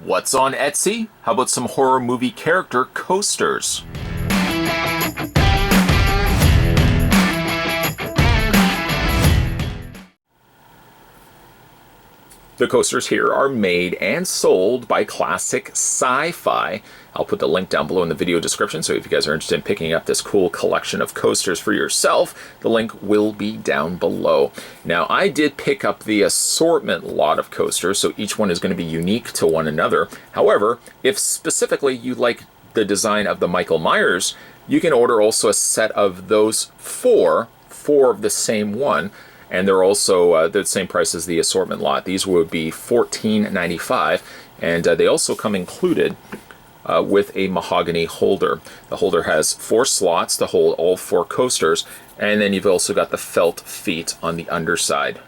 What's on Etsy? How about some horror movie character coasters? The coasters here are made and sold by Classic Sci-Fi. I'll put the link down below in the video description, so if you guys are interested in picking up this cool collection of coasters for yourself, the link will be down below. Now, I did pick up the assortment lot of coasters, so each one is going to be unique to one another. However, if specifically you like the design of the Michael Myers, you can order also a set of those four of the same one. And they're also the same price as the assortment lot. These would be $14.95, and they also come included with a mahogany holder. The holder has 4 slots to hold all 4 coasters, and then you've also got the felt feet on the underside.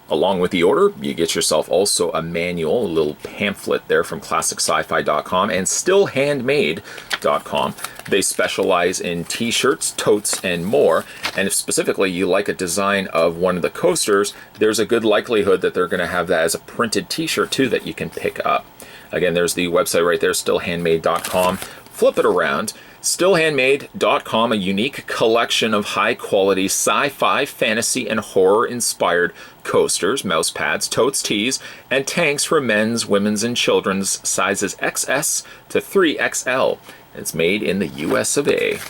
Along with the order, you get yourself also a manual, a little pamphlet there from ClassicSciFi.com and StillHandmade.com. They specialize in t-shirts, totes, and more. And if specifically you like a design of one of the coasters, there's a good likelihood that they're going to have that as a printed t-shirt too that you can pick up. Again, there's the website right there, StillHandmade.com. Flip it around. StillHandmade.com, a unique collection of high-quality sci-fi, fantasy, and horror-inspired coasters, mouse pads, totes, tees, and tanks for men's, women's, and children's sizes XS to 3XL. It's made in the US of A.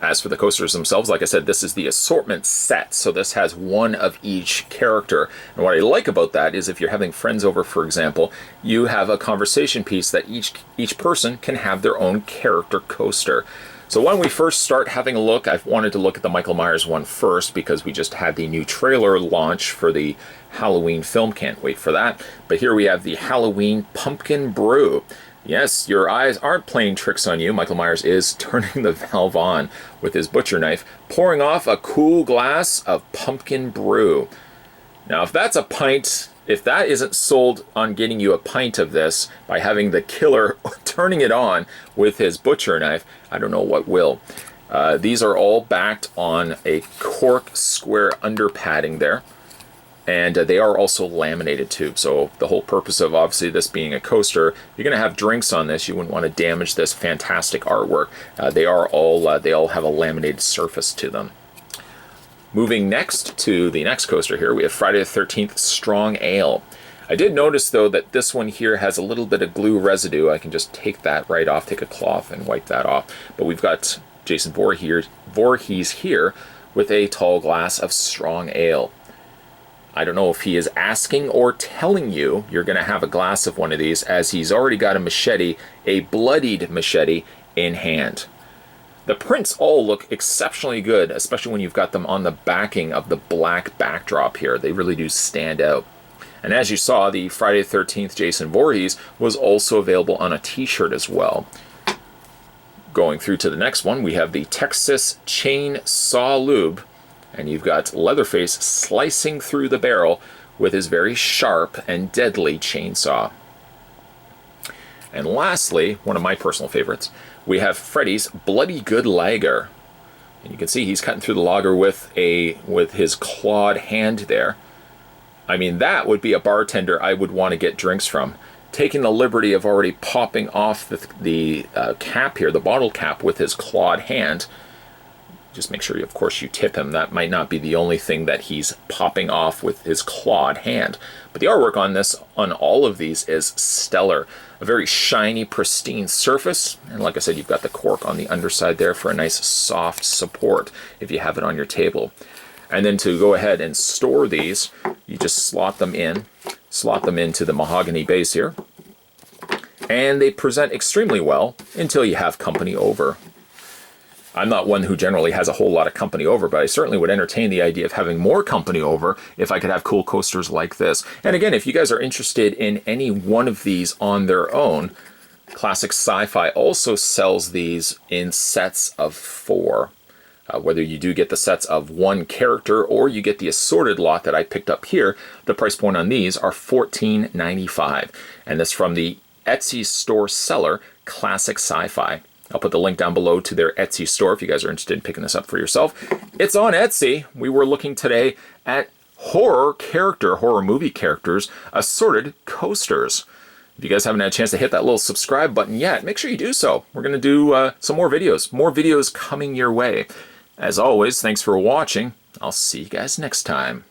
As for the coasters themselves, like I said, this is the assortment set, so this has one of each character. And what I like about that is if you're having friends over, for example, you have a conversation piece that each person can have their own character coaster. So when we first start having a look, I've wanted to look at the Michael Myers one first because we just had the new trailer launch for the Halloween film. Can't wait for that. But here we have the Halloween Pumpkin Brew. Yes, your eyes aren't playing tricks on you. Michael Myers is turning the valve on with his butcher knife, pouring off a cool glass of pumpkin brew. Now, if that's a pint, if that isn't sold on getting you a pint of this by having the killer turning it on with his butcher knife, I don't know what will. These are all backed on a cork square under padding there. And they are also laminated too. So the whole purpose of obviously this being a coaster, you're going to have drinks on this. You wouldn't want to damage this fantastic artwork. They all have a laminated surface to them. Moving next to the next coaster here, we have Friday the 13th Strong Ale. I did notice though that this one here has a little bit of glue residue. I can just take that right off, take a cloth and wipe that off. But we've got Jason Voorhees here with a tall glass of strong ale. I don't know if he is asking or telling you you're going to have a glass of one of these, as he's already got a machete, a bloodied machete, in hand. The prints all look exceptionally good, especially when you've got them on the backing of the black backdrop here. They really do stand out. And as you saw, the Friday the 13th Jason Voorhees was also available on a t-shirt as well. Going through to the next one, we have the Texas Chainsaw Lube. And you've got Leatherface slicing through the barrel with his very sharp and deadly chainsaw. And lastly, one of my personal favorites, we have Freddy's Bloody Good Lager. And you can see he's cutting through the lager with his clawed hand there. I mean, that would be a bartender I would want to get drinks from. Taking the liberty of already popping off the cap here, the bottle cap, with his clawed hand. Just make sure, of course, you tip him. That might not be the only thing that he's popping off with his clawed hand. But the artwork on all of these is stellar. A very shiny, pristine surface. And like I said, you've got the cork on the underside there for a nice soft support if you have it on your table. And then to go ahead and store these, you just slot them into the mahogany base here. And they present extremely well until you have company over. I'm not one who generally has a whole lot of company over, but I certainly would entertain the idea of having more company over if I could have cool coasters like this. And again, if you guys are interested in any one of these on their own, Classic Sci-Fi also sells these in sets of 4. Whether you do get the sets of 1 character or you get the assorted lot that I picked up here, the price point on these are $14.95. And that's from the Etsy store seller, Classic Sci-Fi. I'll put the link down below to their Etsy store if you guys are interested in picking this up for yourself. It's on Etsy. We were looking today at horror movie characters, assorted coasters. If you guys haven't had a chance to hit that little subscribe button yet, make sure you do so. We're going to do some more videos coming your way. As always, thanks for watching. I'll see you guys next time.